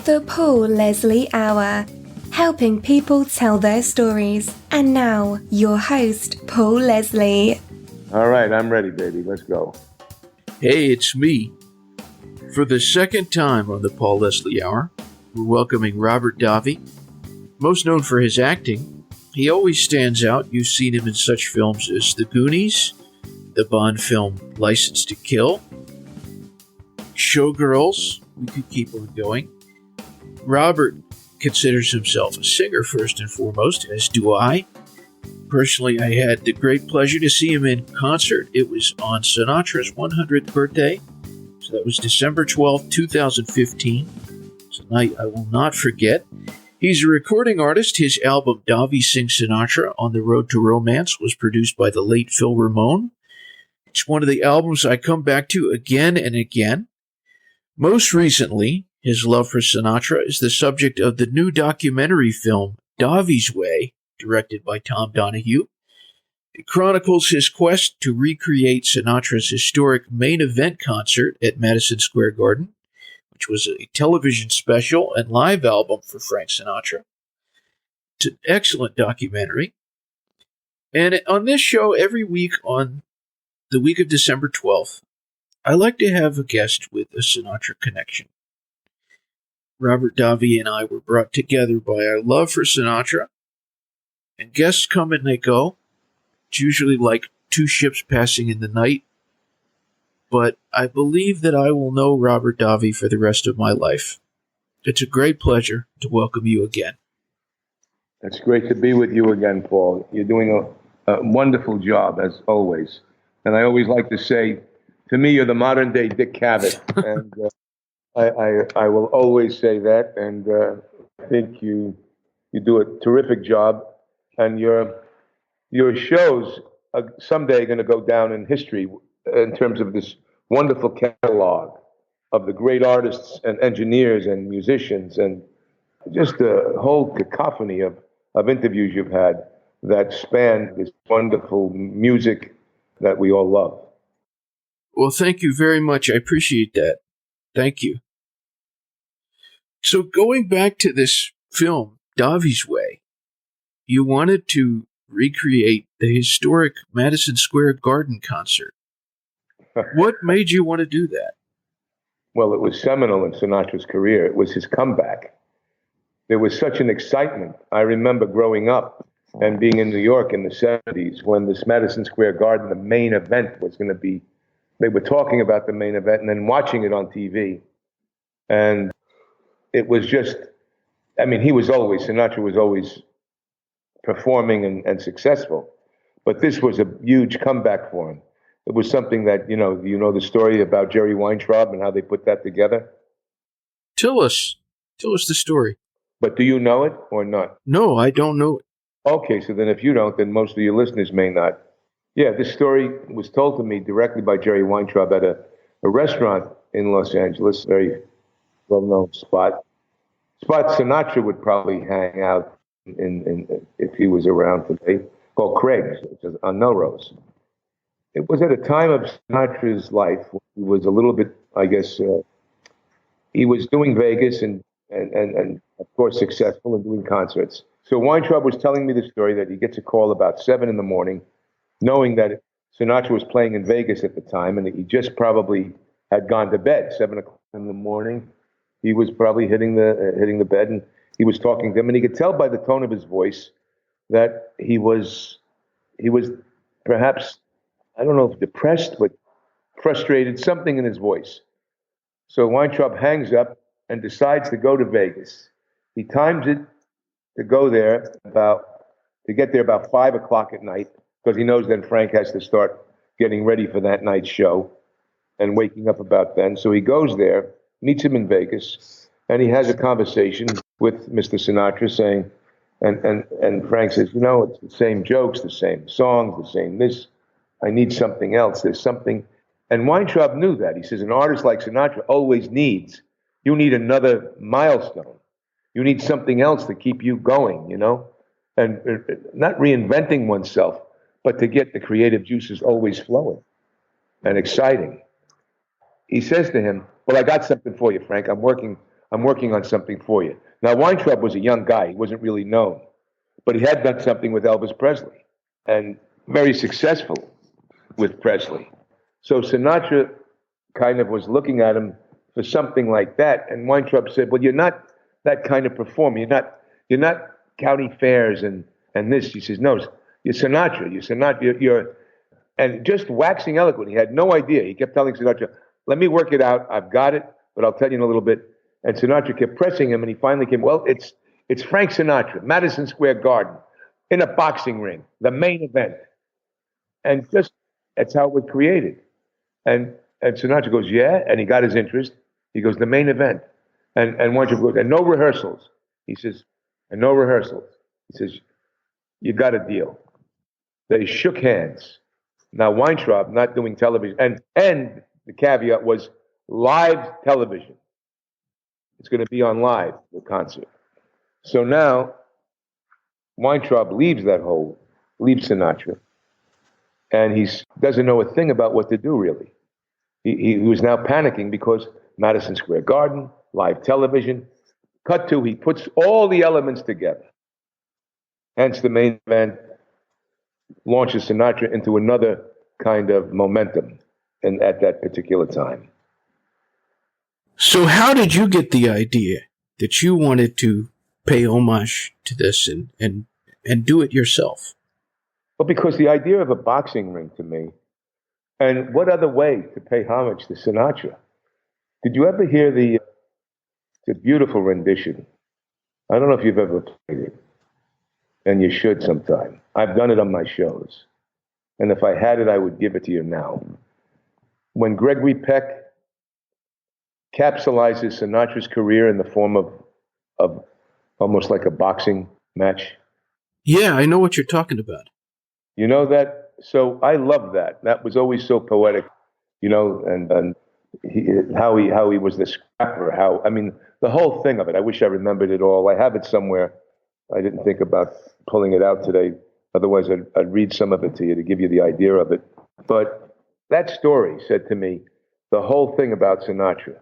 The Paul Leslie Hour, helping people tell their stories. And now, your host, Paul Leslie. All right, I'm ready, baby. Let's go. Hey, it's me. For the second time on the Paul Leslie Hour, we're welcoming Robert Davi. Most known for his acting, he always stands out. You've seen him in such films as The Goonies, the Bond film License to Kill, Showgirls. We could keep on going. Robert considers himself a singer first and foremost, as do I. Personally, I had the great pleasure to see him in concert. It was on Sinatra's 100th birthday. So that was December 12th, 2015. It's a night I will not forget. He's a recording artist. His album Davi Sings Sinatra, On the Road to Romance, was produced by the late Phil Ramone. It's one of the albums I come back to again and again. Most recently, his love for Sinatra is the subject of the new documentary film, Davi's Way, directed by Tom Donahue. It chronicles his quest to recreate Sinatra's historic main event concert at Madison Square Garden, which was a television special and live album for Frank Sinatra. It's an excellent documentary. And on this show, every week on the week of December 12th, I like to have a guest with a Sinatra connection. Robert Davi and I were brought together by our love for Sinatra, and guests come and they go. It's usually like two ships passing in the night, but I believe that I will know Robert Davi for the rest of my life. It's a great pleasure to welcome you again. It's great to be with you again, Paul. You're doing a wonderful job, as always. And I always like to say, to me, you're the modern-day Dick Cavett, and I will always say that. And I think you do a terrific job, and your shows are someday going to go down in history in terms of this wonderful catalog of the great artists and engineers and musicians, and just a whole cacophony of interviews you've had that span this wonderful music that we all love. Well, thank you very much. I appreciate that. Thank you. So going back to this film, Davi's Way, you wanted to recreate the historic Madison Square Garden concert. What made you want to do that? Well, it was seminal in Sinatra's career. It was his comeback. There was such an excitement. I remember growing up and being in New York in the 70s when this Madison Square Garden, the main event was going to be, they were talking about the main event and then watching it on TV. And it was just, I mean, Sinatra was always performing and successful. But this was a huge comeback for him. It was something that, you know the story about Jerry Weintraub and how they put that together? Tell us the story. But do you know it or not? No, I don't know it. Okay, so then if you don't, then most of your listeners may not. Yeah, this story was told to me directly by Jerry Weintraub at a restaurant in Los Angeles, very well-known spot Sinatra would probably hang out in if he was around today, called Craig's, which is on Melrose. It was at a time of Sinatra's life when he was a little bit, I guess, he was doing Vegas and of course successful in doing concerts. So Weintraub was telling me the story that he gets a call about 7 a.m, knowing that Sinatra was playing in Vegas at the time, and he just probably had gone to bed. 7 o'clock in the morning, he was probably hitting the bed, and he was talking to him, and he could tell by the tone of his voice that he was perhaps, I don't know if depressed, but frustrated, something in his voice. So Weintraub hangs up and decides to go to Vegas. He times it to go there to get there about 5 o'clock at night, because he knows then Frank has to start getting ready for that night's show and waking up about then. So he goes there, meets him in Vegas, and he has a conversation with Mr. Sinatra saying, and Frank says, it's the same jokes, the same songs, the same this. I need something else. There's something. And Weintraub knew that. He says, an artist like Sinatra always you need another milestone. You need something else to keep you going, and not reinventing oneself, but to get the creative juices always flowing and exciting. He says to him, well, I got something for you, Frank. I'm working I'm working on something for you. Now, Weintraub was a young guy. He wasn't really known, but he had done something with Elvis Presley and very successful with Presley. So Sinatra kind of was looking at him for something like that. And Weintraub said, well, you're not that kind of performer. You're not county fairs and this. He says, no, you're Sinatra. You're Sinatra. You're and just waxing eloquent. He had no idea. He kept telling Sinatra, let me work it out. I've got it, but I'll tell you in a little bit. And Sinatra kept pressing him, and he finally came, well, it's Frank Sinatra, Madison Square Garden, in a boxing ring, the main event. And just, that's how it was created. And Sinatra goes, yeah, and he got his interest. He goes, the main event. And Weintraub goes, and no rehearsals. He says, and no rehearsals. He says, you got a deal. They shook hands. Now Weintraub not doing television, and the caveat was live television. It's going to be on live, the concert. So now Weintraub leaves Sinatra, and he doesn't know a thing about what to do, really. He was now panicking because Madison Square Garden, live television. Cut to, he puts all the elements together. Hence the main event launches Sinatra into another kind of momentum at that particular time. So how did you get the idea that you wanted to pay homage to this and do it yourself? Well, because the idea of a boxing ring to me, and what other way to pay homage to Sinatra? Did you ever hear the beautiful rendition? I don't know if you've ever played it, and you should sometime. I've done it on my shows, and if I had it, I would give it to you now. When Gregory Peck capsulizes Sinatra's career in the form of almost like a boxing match. Yeah, I know what you're talking about. You know that? So I love that. That was always so poetic, and how he was the scrapper. The whole thing of it. I wish I remembered it all. I have it somewhere. I didn't think about pulling it out today. Otherwise, I'd read some of it to you to give you the idea of it. But that story said to me the whole thing about Sinatra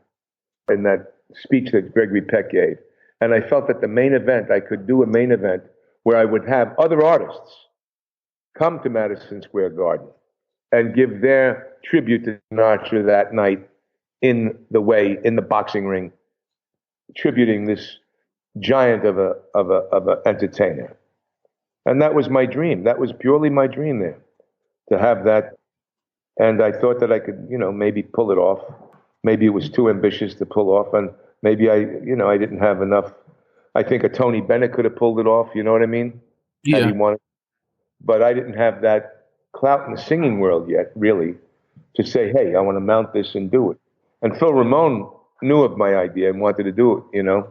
in that speech that Gregory Peck gave. And I felt that the main event, I could do a main event where I would have other artists come to Madison Square Garden and give their tribute to Sinatra that night in the boxing ring, tributing this giant of a entertainer. And that was my dream. That was purely my dream there, to have that. And I thought that I could, maybe pull it off. Maybe it was too ambitious to pull off, and maybe I didn't have enough. I think a Tony Bennett could have pulled it off. You know what I mean? Yeah. Had he wanted. But I didn't have that clout in the singing world yet, really, to say, hey, I want to mount this and do it. And Phil Ramone knew of my idea and wanted to do it,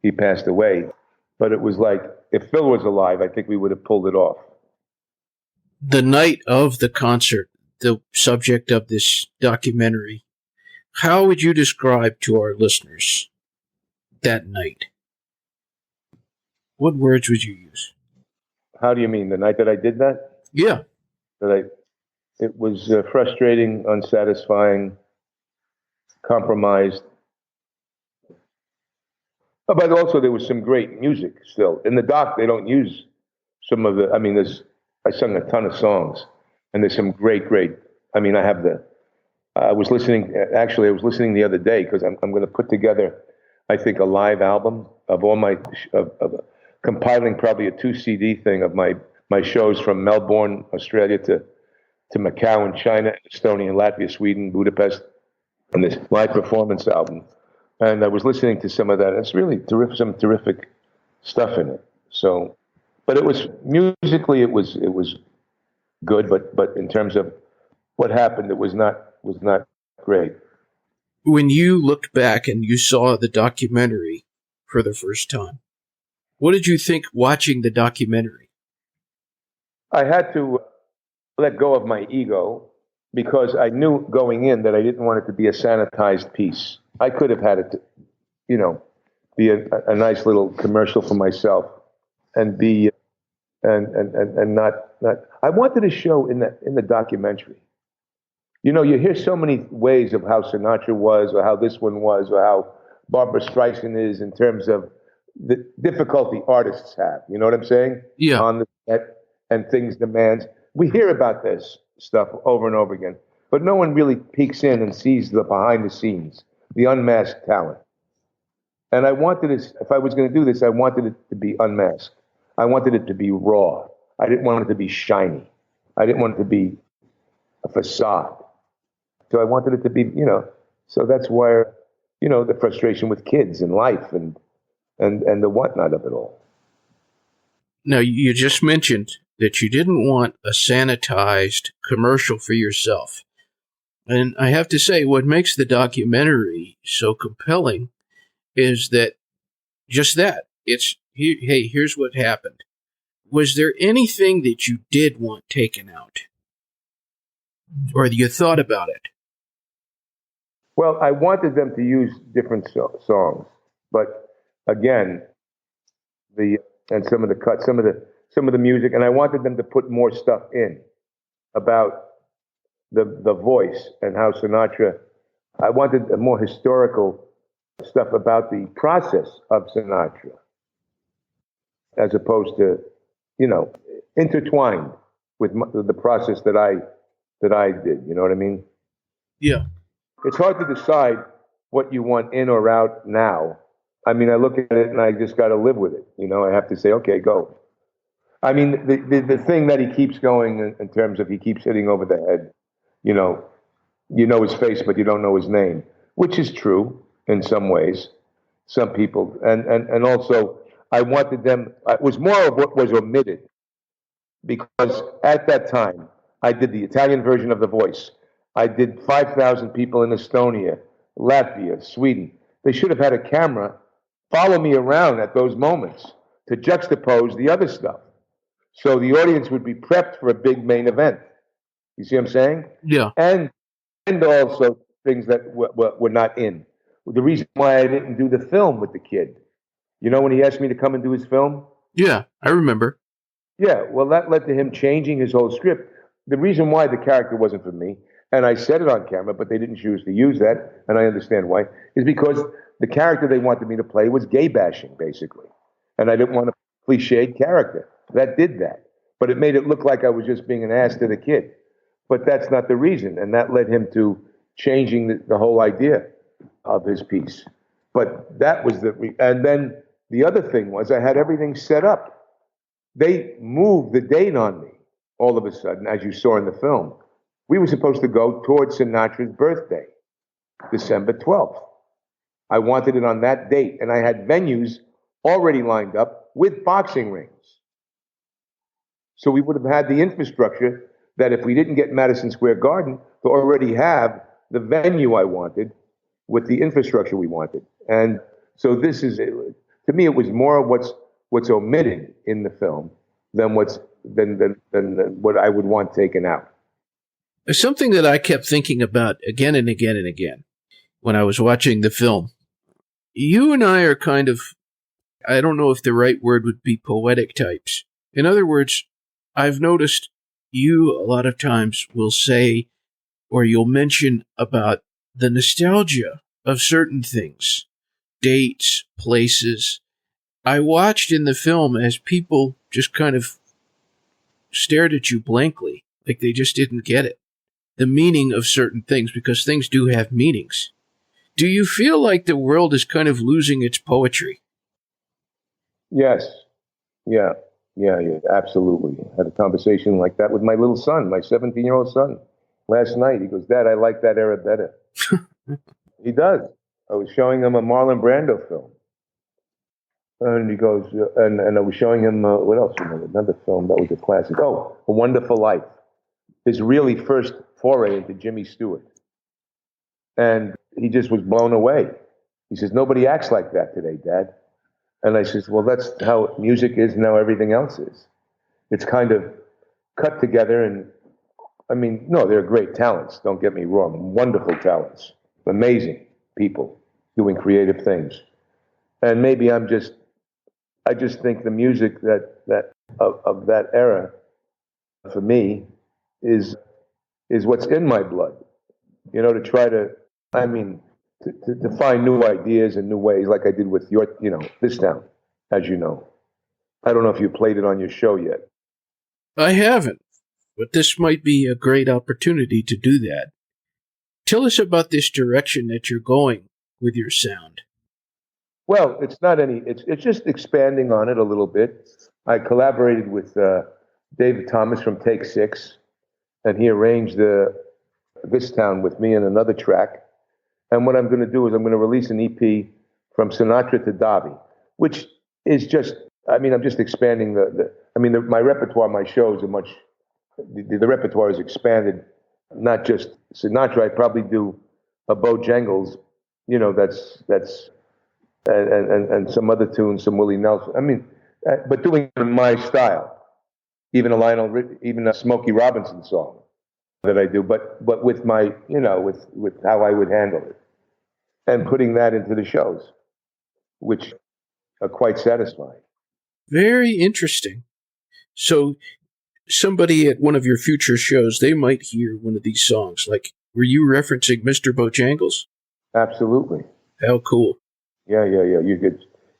He passed away. But it was like, if Phil was alive, I think we would have pulled it off. The night of the concert, the subject of this documentary, how would you describe to our listeners that night? What words would you use? How do you mean? The night that I did that? Yeah. It was frustrating, unsatisfying, compromised. But also there was some great music still. In the doc, they don't use some of the, I sung a ton of songs, and there's some great, I was listening the other day, because I'm going to put together, I think, a live album of all compiling probably a 2 CD thing of my shows from Melbourne, Australia to Macau in China, Estonia, Latvia, Sweden, Budapest, and this live performance album. And I was listening to some of that. It's really terrific, some terrific stuff in it. So, but it was musically, it was good, but in terms of what happened, it was not great. When you looked back and you saw the documentary for the first time, what did you think watching the documentary? I had to let go of my ego, because I knew going in that I didn't want it to be a sanitized piece. I could have had it, be a nice little commercial for myself, and be and not. I wanted to show in the documentary. You hear so many ways of how Sinatra was, or how this one was, or how Barbara Streisand is in terms of the difficulty artists have. You know what I'm saying? Yeah. On the set and things demands. We hear about this stuff over and over again, but no one really peeks in and sees the behind the scenes, the unmasked talent. And I wanted this, if I was going to do this, I wanted it to be unmasked. I wanted it to be raw. I didn't want it to be shiny. I didn't want it to be a facade. So I wanted it to be, so that's where, the frustration with kids and life and the whatnot of it all. Now, you just mentioned that you didn't want a sanitized commercial for yourself. And I have to say, what makes the documentary so compelling is that just that. It's, hey, here's what happened. Was there anything that you did want taken out? Or you thought about it? Well, I wanted them to use different songs, but again, and some of the cuts, some of the music, and I wanted them to put more stuff in about the voice and how Sinatra. I wanted a more historical stuff about the process of Sinatra, as opposed to, intertwined with the process that I did. You know what I mean? Yeah. It's hard to decide what you want in or out now. I mean, I look at it and I just got to live with it. I have to say, okay, go. I mean, the thing that he keeps going in terms of he keeps hitting over the head, you know his face, but you don't know his name, which is true in some ways. Some people, and also I wanted them, it was more of what was omitted, because at that time I did the Italian version of The Voice. I did 5,000 people in Estonia, Latvia, Sweden. They should have had a camera follow me around at those moments to juxtapose the other stuff, so the audience would be prepped for a big main event. You see what I'm saying? Yeah. And also things that were not in. The reason why I didn't do the film with the kid, when he asked me to come and do his film? Yeah, I remember. Yeah, well, that led to him changing his whole script. The reason why the character wasn't for me, and I said it on camera, but they didn't choose to use that, and I understand why, is because the character they wanted me to play was gay bashing, basically. And I didn't want a cliched character. That did that. But it made it look like I was just being an ass to the kid. But that's not the reason, and that led him to changing the whole idea of his piece. But that was and then the other thing was I had everything set up. They moved the date on me all of a sudden, as you saw in the film. We were supposed to go towards Sinatra's birthday, December 12th. I wanted it on that date, and I had venues already lined up with boxing rings. So we would have had the infrastructure that if we didn't get Madison Square Garden, to already have the venue I wanted with the infrastructure we wanted. And so this is, to me, it was more what's omitted in the film than what I would want taken out. There's something that I kept thinking about again and again and again when I was watching the film. You and I are kind of, I don't know if the right word would be poetic types. In other words, I've noticed you a lot of times will say, or you'll mention about the nostalgia of certain things, dates, places. I watched in the film as people just kind of stared at you blankly, like they just didn't get it. The meaning of certain things, because things do have meanings. Do you feel like the world is kind of losing its poetry? Yes. Yeah, absolutely. I had a conversation like that with my little son, my 17-year-old son, last night. He goes, Dad, I like that era better. He does. I was showing him a Marlon Brando film. And he goes, and I was showing him, what else? Another film that was a classic. Oh, A Wonderful Life. His really first foray into Jimmy Stewart. And he just was blown away. He says, nobody acts like that today, Dad. And I says, well, that's how music is and how everything else is. It's kind of cut together. And I mean, no, they're great talents. Don't get me wrong. Wonderful talents. Amazing people doing creative things. And maybe I just think the music of that era, for me, is what's in my blood. To try to to find new ideas and new ways, like I did with this town, as you know. I don't know if you played it on your show yet. I haven't, but this might be a great opportunity to do that. Tell us about this direction that you're going with your sound. Well, it's just expanding on it a little bit. I collaborated with David Thomas from Take Six, and he arranged this town with me in another track. And what I'm going to do is I'm going to release an EP from Sinatra to Davi, which is just, I'm just expanding my repertoire, my shows are the repertoire is expanded, not just Sinatra. I probably do a Bojangles, that's and some other tunes, some Willie Nelson. But doing it in my style, even a Smokey Robinson song that I do, but with my, with how I would handle it, and putting that into the shows, which are quite satisfying. Very interesting. So somebody at one of your future shows, they might hear one of these songs. Like, were you referencing Mr. Bojangles? Absolutely. How cool. Yeah.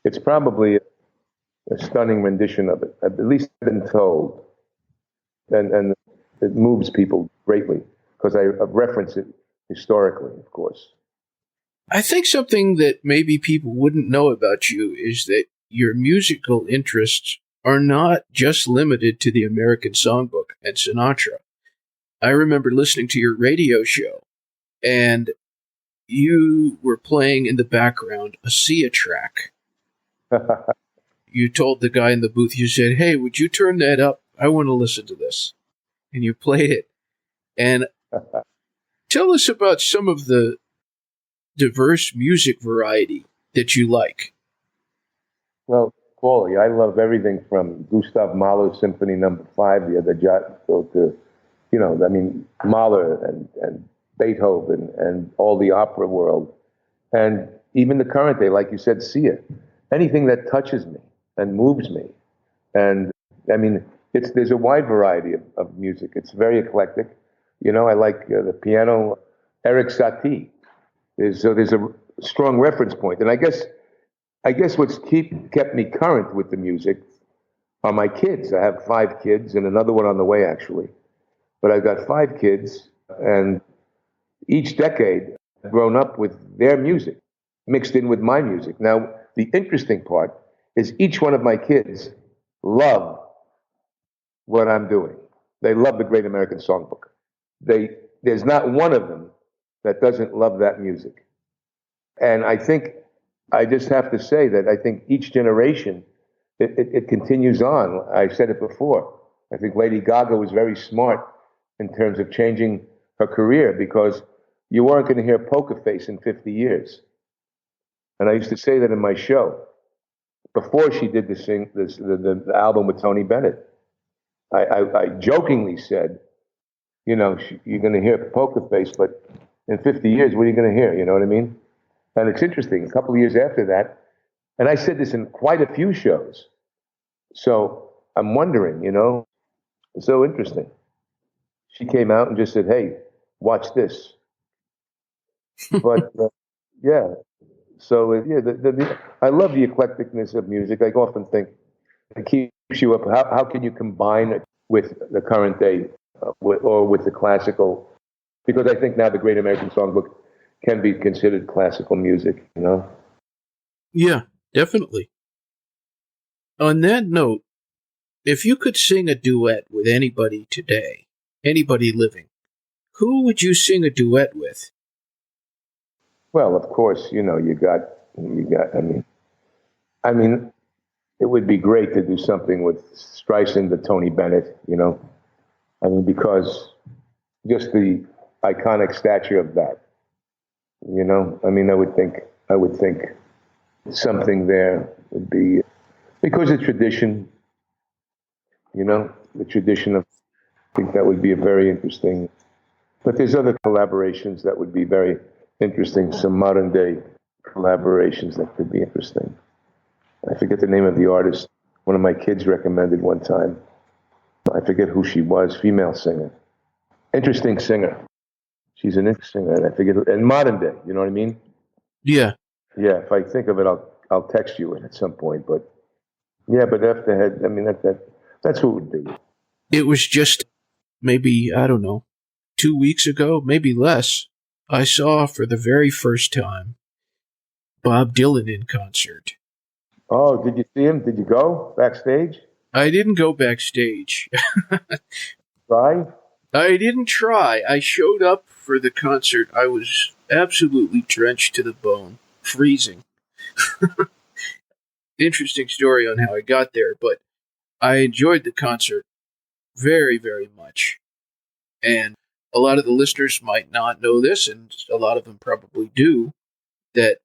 It's probably a stunning rendition of it. At least I've been told. And it moves people greatly because I reference it historically, of course. I think something that maybe people wouldn't know about you is that your musical interests are not just limited to the American Songbook and Sinatra. I remember listening to your radio show, and you were playing in the background a Sia track. You told the guy in the booth, you said, "Hey, would you turn that up? I want to listen to this." And you played it. And tell us about some of the diverse music variety that you like. Well, Paulie, I love everything from Gustav Mahler's Symphony No. 5, the other to, Mahler and Beethoven and all the opera world. And even the current day, like you said, Sia. Anything that touches me and moves me. And, there's a wide variety of music. It's very eclectic. I like the piano, Eric Satie. There's a strong reference point. And I guess what's kept me current with the music are my kids. I have 5 kids and another one on the way, actually. But I've got 5 kids, and each decade I've grown up with their music mixed in with my music. Now, the interesting part is each one of my kids love what I'm doing. They love the Great American Songbook. There's not one of them that doesn't love that music. And I think I just have to say that I think each generation, it continues on. I said it before. I think Lady Gaga was very smart in terms of changing her career because you weren't going to hear Poker Face in 50 years. And I used to say that in my show before she did the album with Tony Bennett. I jokingly said, you're going to hear Poker Face, but in 50 years, what are you going to hear? You know what I mean? And it's interesting. A couple of years after that, and I said this in quite a few shows. So I'm wondering, it's so interesting. She came out and just said, "Hey, watch this." But yeah. So I love the eclecticness of music. I often think it keeps you up. How can you combine it with the current day or with the classical? Because I think now the Great American Songbook can be considered classical music, Yeah, definitely. On that note, if you could sing a duet with anybody today, anybody living, who would you sing a duet with? Well, of course, you got, it would be great to do something with Streisand or Tony Bennett, because just the iconic stature of that, I would think something there would be, because of tradition, the tradition of, I think that would be a very interesting, but there's other collaborations that would be very interesting, some modern day collaborations that could be interesting. I forget the name of the artist. One of my kids recommended one time. I forget who she was, female singer. Interesting singer. She's an interesting singer, and I forget, and modern day, you know what I mean? Yeah. Yeah, if I think of it, I'll text you it at some point. But yeah, but after head, I mean that's who it would be. It was just maybe, I don't know, 2 weeks ago, maybe less. I saw for the very first time Bob Dylan in concert. Oh, did you see him? Did you go backstage? I didn't go backstage. Try? I didn't try. I showed up for the concert. I was absolutely drenched to the bone, freezing. Interesting story on how I got there, but I enjoyed the concert very, very much. And a lot of the listeners might not know this, and a lot of them probably do, that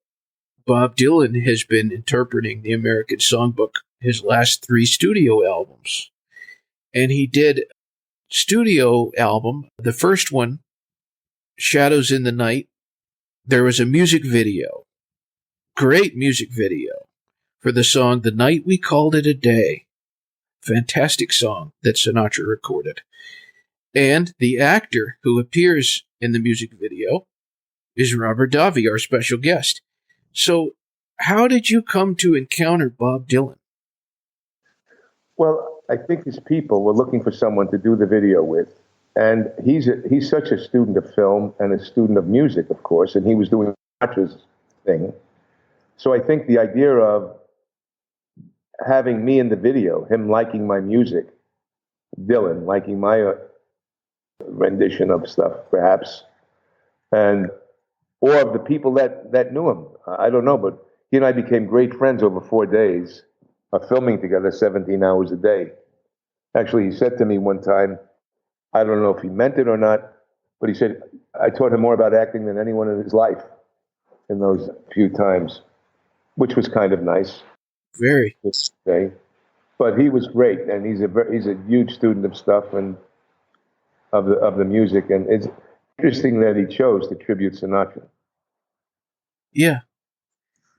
Bob Dylan has been interpreting the American Songbook his last 3 studio albums. And he did studio album, the first one, Shadows in the Night. There was a music video, great music video, for the song The Night We Called It a Day. Fantastic song that Sinatra recorded. And the actor who appears in the music video is Robert Davi, our special guest. So, how did you come to encounter Bob Dylan? Well, I think his people were looking for someone to do the video with. And he's such a student of film and a student of music, of course, and he was doing Sinatra's thing. So I think the idea of having me in the video, him liking my music, Dylan liking my rendition of stuff, perhaps, and or of the people that knew him. I don't know, but he and I became great friends over 4 days of filming together 17 hours a day. Actually, he said to me one time, I don't know if he meant it or not, but he said, I taught him more about acting than anyone in his life in those few times, which was kind of nice. Very. Okay. But he was great, and he's a huge student of stuff and of the music, and it's interesting that he chose to tribute Sinatra. Yeah.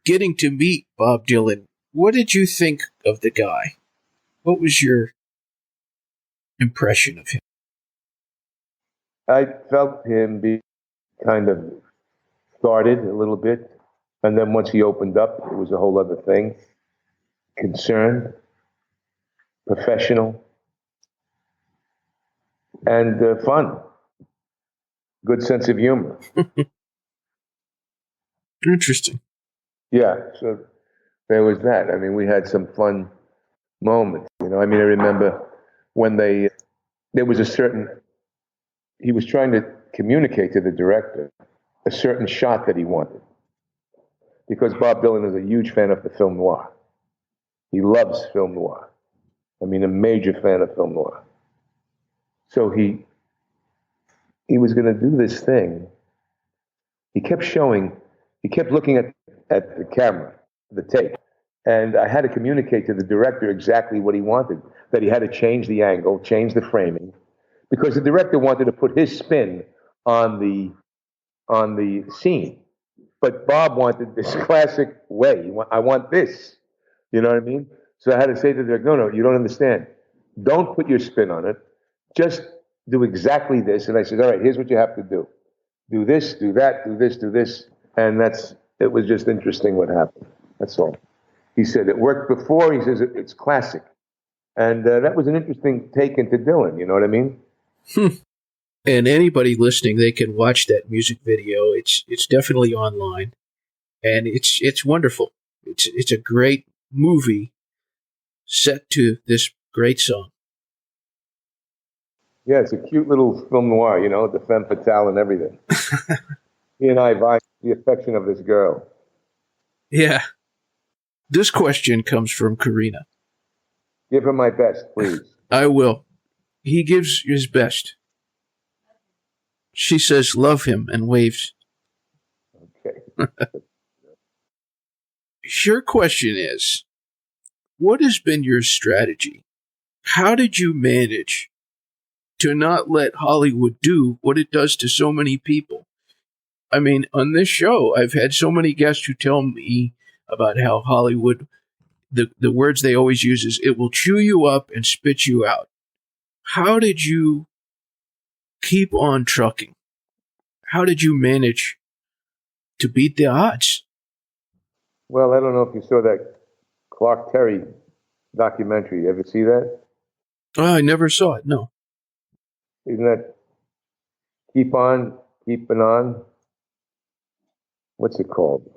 Getting to meet Bob Dylan, what did you think of the guy? What was your impression of him? I felt him be kind of guarded a little bit, and then once he opened up, it was a whole other thing. Concerned, professional, and fun. Good sense of humor. Interesting. Yeah, so there was that. I mean, we had some fun moments. I mean, I remember when there was he was trying to communicate to the director a certain shot that he wanted. Because Bob Dylan is a huge fan of the film noir. He loves film noir. I mean, a major fan of film noir. So he was going to do this thing. He kept looking at the camera, the tape. And I had to communicate to the director exactly what he wanted, that he had to change the angle, change the framing, because the director wanted to put his spin on the scene. But Bob wanted this classic way. I want this. You know what I mean? So I had to say to the director, no, you don't understand. Don't put your spin on it. Just do exactly this. And I said, all right, here's what you have to do. Do this, do that, do this, do this. And it was just interesting what happened. That's all. He said, it worked before. He says, it's classic. And that was an interesting take into Dylan. You know what I mean? And anybody listening, they can watch that music video. It's definitely online, and it's wonderful. It's a great movie set to this great song. Yeah, it's a cute little film noir, the femme fatale and everything. He and I vie for the affection of this girl. Yeah. This question comes from Karina. Give her my best, please. I will. He gives his best. She says, love him, and waves. Okay. Your question is, what has been your strategy? How did you manage to not let Hollywood do what it does to so many people? I mean, on this show, I've had so many guests who tell me about how Hollywood, the words they always use is, it will chew you up and spit you out. How did you keep on trucking? How did you manage to beat the odds? Well, I don't know if you saw that Clark Terry documentary. You ever see that? Oh, I never saw it. No. Isn't that Keep On, Keeping On? What's it called?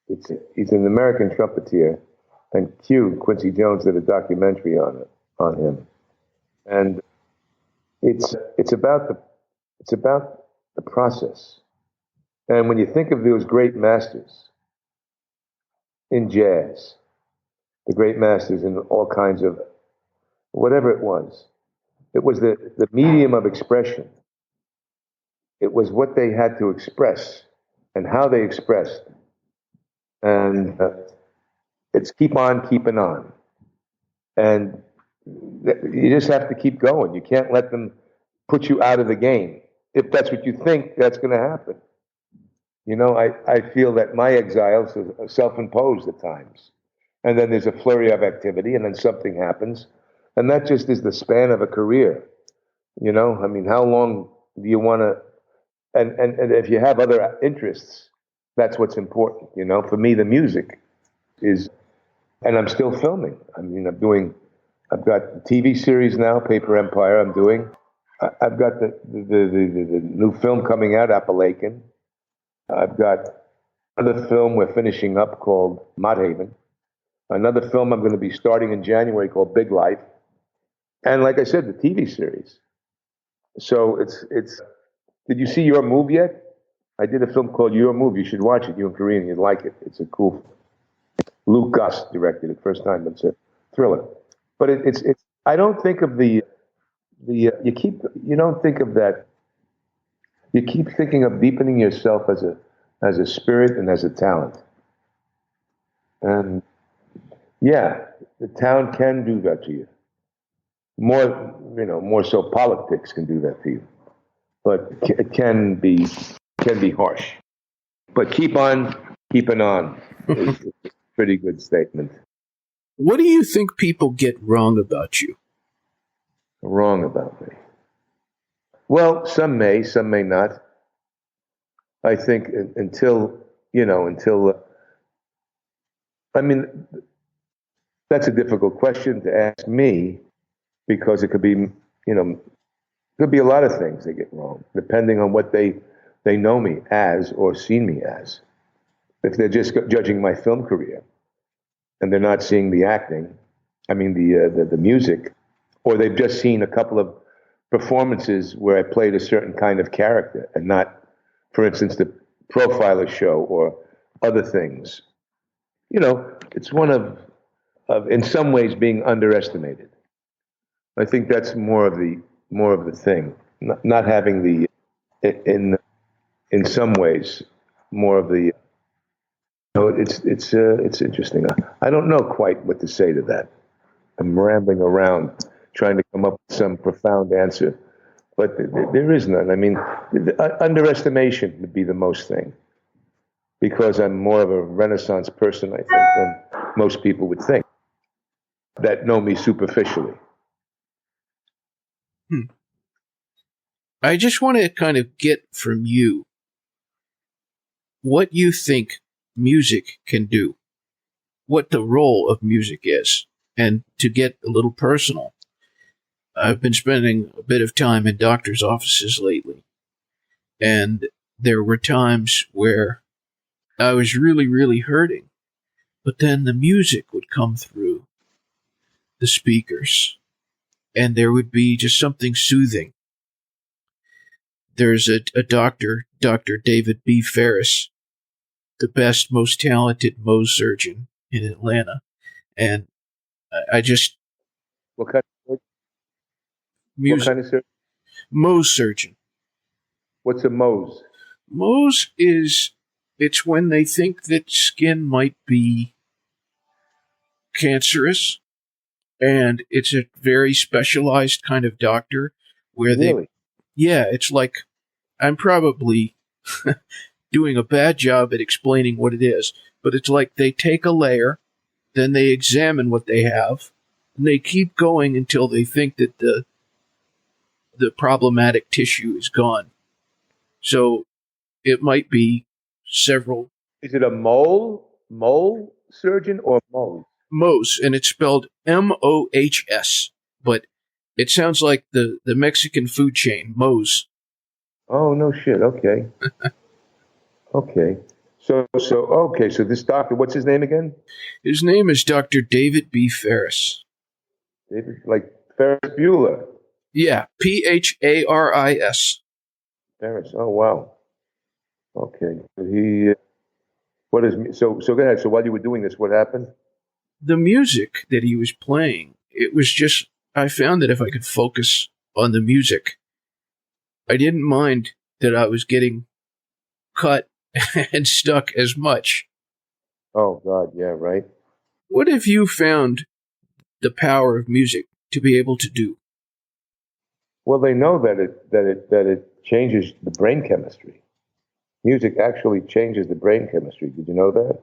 He's an American trumpeter, and Quincy Jones did a documentary on him, and it's about the process. And when you think of those great masters in jazz, the great masters in all kinds of whatever it was the medium of expression. It was what they had to express and how they expressed. And it's keep on keeping on. And you just have to keep going. You can't let them put you out of the game. If that's what you think, that's going to happen. You know, I feel that my exiles are self-imposed at times. And then there's a flurry of activity, and then something happens. And that just is the span of a career. You know, I mean, how long do you want to, and if you have other interests, that's what's important. You know, for me, the music is, and I'm still filming. I mean, I've got the TV series now, Paper Empire. I've got the new film coming out, Appalachian. I've got another film we're finishing up called Mott Haven. Another film I'm going to be starting in January called Big Life. And like I said, the TV series. So it's. Did you see Your Move yet? I did a film called Your Move. You should watch it. You're in Korean. You'd like it. It's a cool. Luke Gus directed it. First time, but it's a thriller. But it's. I don't think of the. You don't think of that. You keep thinking of deepening yourself as a spirit and as a talent. And yeah, the town can do that to you. More so politics can do that to you. But it can be harsh. But keep on keeping on is a pretty good statement. What do you think people get wrong about you? Wrong about me. Well, some may not. I think until I mean, that's a difficult question to ask me because it could be, could be a lot of things they get wrong, depending on what they know me as or seen me as. If they're just judging my film career and they're not seeing the acting, the music, or they've just seen a couple of performances where I played a certain kind of character and not, for instance, the Profiler show or other things. It's one of in some ways being underestimated. I think that's more of the thing, not having the in some ways more of the. It's interesting. I don't know quite what to say to that. I'm rambling around trying to come up with some profound answer, but there is none. I mean, underestimation would be the most thing, because I'm more of a Renaissance person, I think, than most people would think that know me superficially. I just want to kind of get from you what you think music can do, what the role of music is. And to get a little personal, I've been spending a bit of time in doctors' offices lately, and there were times where I was really, really hurting, but then the music would come through the speakers, and there would be just something soothing. There's a doctor, Dr. David B. Ferris, the best, most talented Mohs surgeon in Atlanta, and I just... What kind of surgery? Mohs surgeon. What's a Mohs? Mohs it's when they think that skin might be cancerous, and it's a very specialized kind of doctor where really? It's like I'm probably doing a bad job at explaining what it is, but it's like they take a layer, then they examine what they have, and they keep going until they think that the problematic tissue is gone. So it might be several. Is it a mole mole surgeon or mole? Mohs, and it's spelled Mohs, but it sounds like the Mexican food chain, Mohs. Oh, no shit. Okay. Okay. So this doctor, what's his name again? His name is Dr. David B. Ferris. David, like Ferris Bueller. Yeah, Pharis. Ferris. Oh, wow. Okay. So go ahead. So while you were doing this, what happened? The music that he was playing, it was just, I found that if I could focus on the music, I didn't mind that I was getting cut and stuck as much. Oh, God, yeah, right. What have you found the power of music to be able to do? Well, they know that it changes the brain chemistry. Music actually changes the brain chemistry. Did you know that?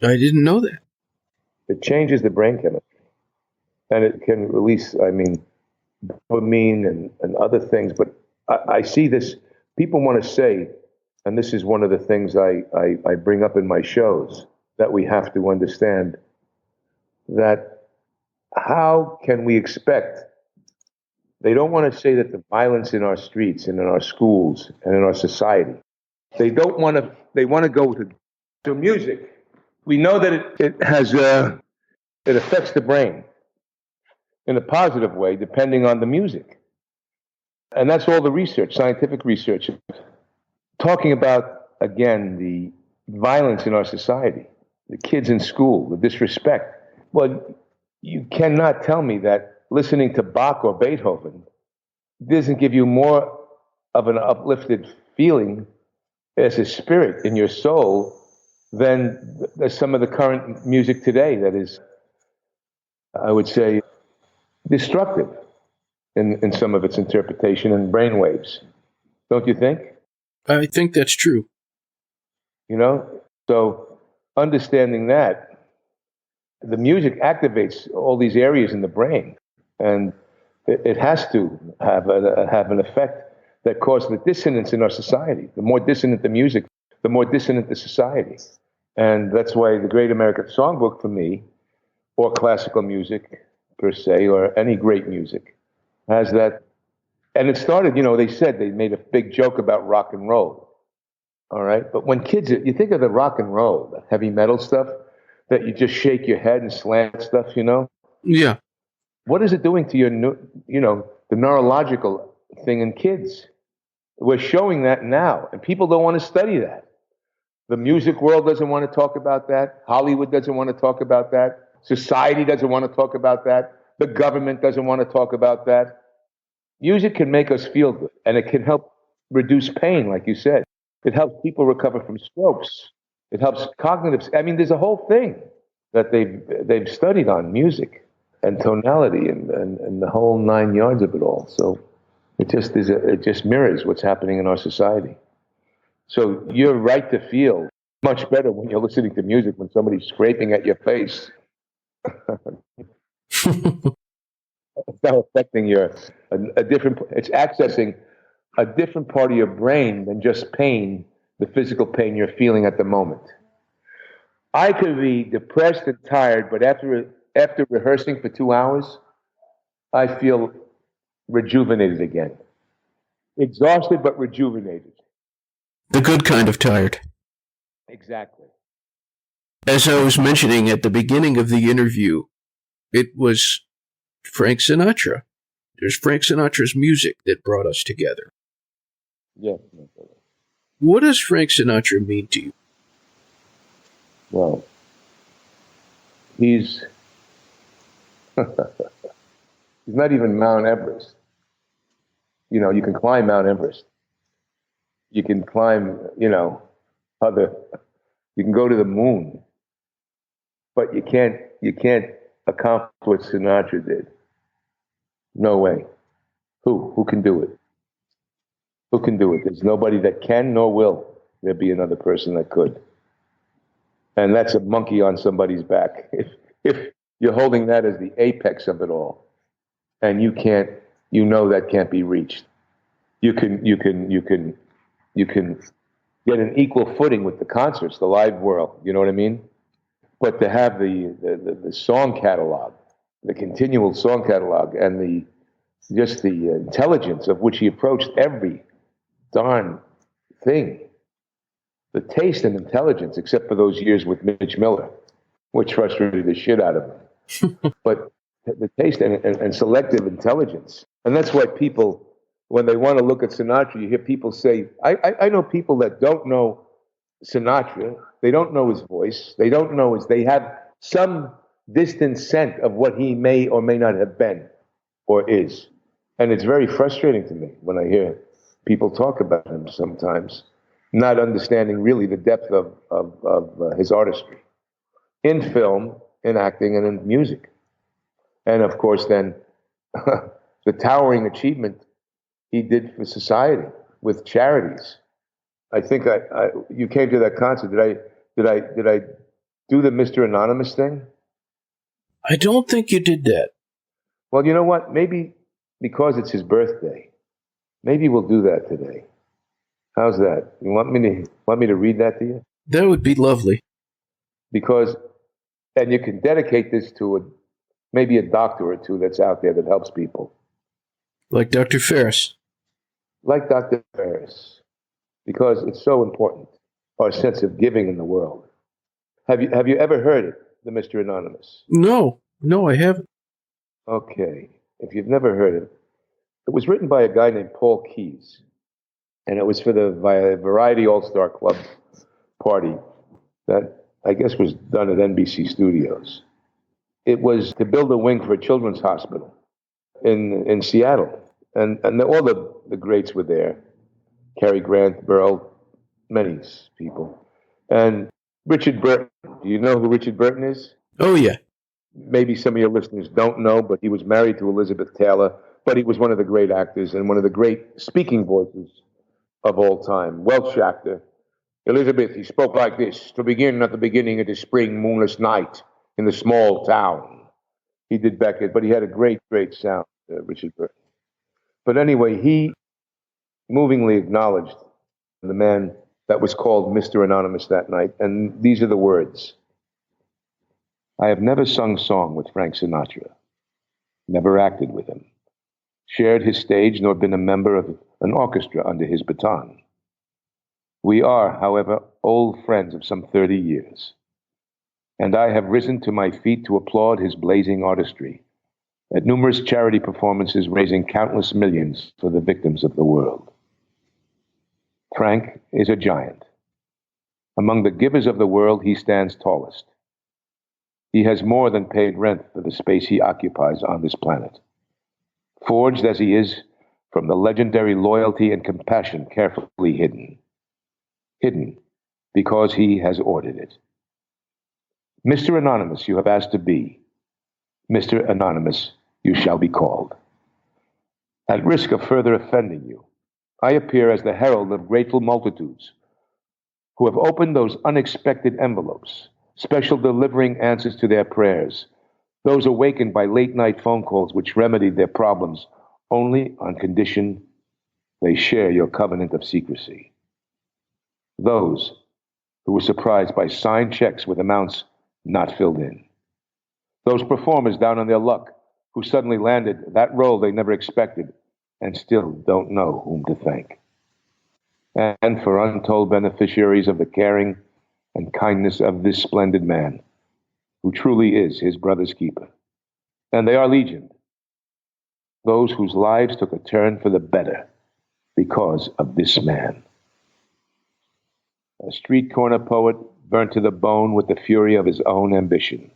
I didn't know that. It changes the brain chemistry. And it can release, dopamine and other things. But I see this, people want to say, and this is one of the things I bring up in my shows, that we have to understand that how can we expect, they don't want to say that the violence in our streets and in our schools and in our society, they want to go to music. We know that it affects the brain in a positive way, depending on the music. And that's all the research, scientific research, talking about, again, the violence in our society, the kids in school, the disrespect. Well, you cannot tell me that listening to Bach or Beethoven doesn't give you more of an uplifted feeling as a spirit in your soul than some of the current music today that is, I would say, destructive in some of its interpretation and brainwaves. Don't you think? I think that's true. You know? So understanding that, the music activates all these areas in the brain, and it has to have an effect that causes the dissonance in our society. The more dissonant the music, the more dissonant the society. And that's why the great American Songbook for me, or classical music per se, or any great music, has that. And it started, they said, they made a big joke about rock and roll. All right? But when kids, you think of the rock and roll, the heavy metal stuff, that you just shake your head and slam stuff, Yeah. What is it doing to your, the neurological thing in kids? We're showing that now, and people don't want to study that. The music world doesn't want to talk about that. Hollywood doesn't want to talk about that. Society doesn't want to talk about that. The government doesn't want to talk about that. Music can make us feel good, and it can help reduce pain, like you said. It helps people recover from strokes. It helps cognitive. There's a whole thing that they've studied on music and tonality and the whole 9 yards of it all. So it just mirrors what's happening in our society. So you're right to feel much better when you're listening to music when somebody's scraping at your face. It's now affecting it's accessing a different part of your brain than just pain, the physical pain you're feeling at the moment. I could be depressed and tired, but after rehearsing for 2 hours, I feel rejuvenated again. Exhausted, but rejuvenated. The good kind of tired. Exactly. As I was mentioning at the beginning of the interview, it was Frank Sinatra. There's Frank Sinatra's music that brought us together. Yeah. What does Frank Sinatra mean to you? Well, he's not even Mount Everest. You can climb Mount Everest. You can climb, you can go to the moon, but you can't accomplish what Sinatra did. No way. Who can do it? Who can do it? There's nobody that can nor will there be another person that could. And that's a monkey on somebody's back. If you're holding that as the apex of it all, and that can't be reached. You can get an equal footing with the concerts, the live world. You know what I mean? But to have the song catalog, the continual song catalog, and the intelligence of which he approached every darn thing, the taste and intelligence, except for those years with Mitch Miller, which frustrated the shit out of him. But the taste and selective intelligence. And that's why people, when they want to look at Sinatra, you hear people say, I know people that don't know Sinatra, they don't know his voice, they have some distant scent of what he may or may not have been or is. And it's very frustrating to me when I hear people talk about him sometimes, not understanding really the depth of his artistry in film, in acting, and in music. And of course, then the towering achievement he did for society with charities. I think you came to that concert. Did I do the Mr. Anonymous thing? I don't think you did that. Well, you know what? Maybe because it's his birthday, maybe we'll do that today. How's that? You want me to read that to you? That would be lovely. And you can dedicate this to maybe a doctor or two that's out there that helps people. Like Dr. Ferris. Like Dr. Ferris. Because it's so important, our sense of giving in the world. Have you ever heard it, the Mr. Anonymous? No, I haven't. Okay. If you've never heard it, it was written by a guy named Paul Keyes. And it was for the Variety All-Star Club party that I guess was done at NBC Studios. It was to build a wing for a children's hospital in Seattle. And all the greats were there. Cary Grant, Burl, many people. And Richard Burton. Do you know who Richard Burton is? Oh, yeah. Maybe some of your listeners don't know, but he was married to Elizabeth Taylor, but he was one of the great actors and one of the great speaking voices of all time. Welsh actor. Elizabeth, he spoke like this: to begin at the beginning of the spring moonless night in the small town. He did Beckett, but he had a great sound, Richard Burton. But anyway, he movingly acknowledged the man that was called Mr. Anonymous that night, and these are the words. I have never sung song with Frank Sinatra, never acted with him, shared his stage, nor been a member of an orchestra under his baton. We are, however, old friends of some 30 years, and I have risen to my feet to applaud his blazing artistry at numerous charity performances raising countless millions for the victims of the world. Frank is a giant. Among the givers of the world, he stands tallest. He has more than paid rent for the space he occupies on this planet, forged as he is from the legendary loyalty and compassion carefully hidden. Hidden because he has ordered it. Mr. Anonymous, you have asked to be. Mr. Anonymous, you shall be called. At risk of further offending you, I appear as the herald of grateful multitudes who have opened those unexpected envelopes, special delivering answers to their prayers, those awakened by late-night phone calls which remedied their problems only on condition they share your covenant of secrecy. Those who were surprised by signed checks with amounts not filled in. Those performers down on their luck who suddenly landed that role they never expected and still don't know whom to thank. And for untold beneficiaries of the caring and kindness of this splendid man, who truly is his brother's keeper. And they are legion. Those whose lives took a turn for the better because of this man. A street corner poet burnt to the bone with the fury of his own ambition,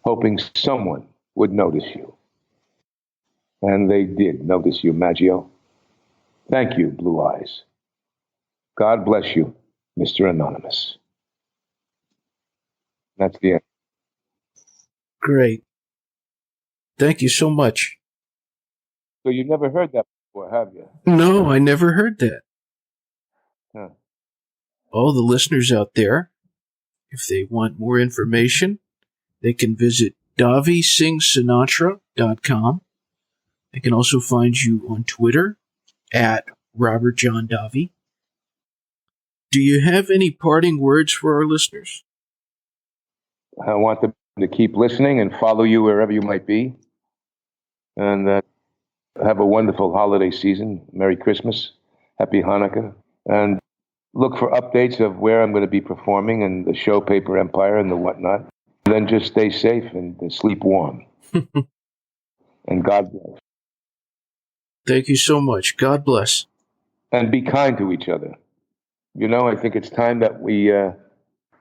hoping someone would notice you. And they did notice you, Maggio. Thank you, Blue Eyes. God bless you, Mr. Anonymous. That's the end. Great. Thank you so much. So you never heard that before, have you? No, I never heard that. Huh. All the listeners out there, if they want more information, they can visit DaviSingsSinatra.com. They can also find you on Twitter at Robert John Davi. Do you have any parting words for our listeners? I want them to keep listening and follow you wherever you might be. And have a wonderful holiday season. Merry Christmas. Happy Hanukkah. And look for updates of where I'm going to be performing and the show Paper Empire and the whatnot. And then just stay safe and sleep warm. And God bless. Thank you so much. God bless. And be kind to each other. You know, I think it's time that we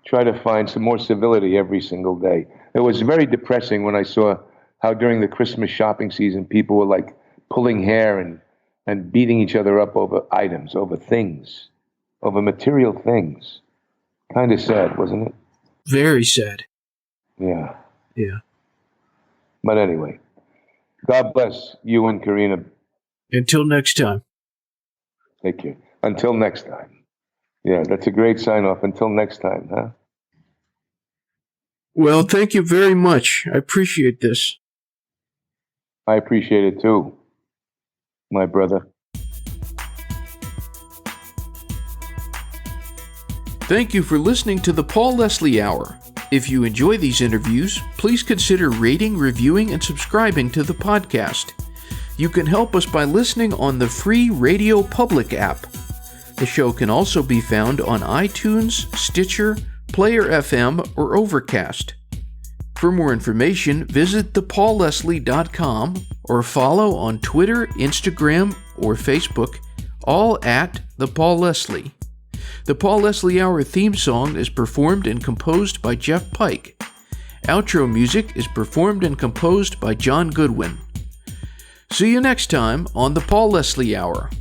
try to find some more civility every single day. It was very depressing when I saw how during the Christmas shopping season, people were like pulling hair and beating each other up over items, over things, over material things. Kind of sad, wasn't it? Very sad. Yeah. Yeah. But anyway, God bless you and Karina. Until next time. Take care. Until next time. Yeah, that's a great sign off. Until next time, huh? Well, thank you very much. I appreciate this. I appreciate it too, my brother. Thank you for listening to the Paul Leslie Hour. If you enjoy these interviews, please consider rating, reviewing, and subscribing to the podcast. You can help us by listening on the free Radio Public app. The show can also be found on iTunes, Stitcher, Player FM, or Overcast. For more information, visit thepaulleslie.com or follow on Twitter, Instagram, or Facebook, all at The Paul Leslie. The Paul Leslie Hour theme song is performed and composed by Jeff Pike. Outro music is performed and composed by John Goodwin. See you next time on The Paul Leslie Hour.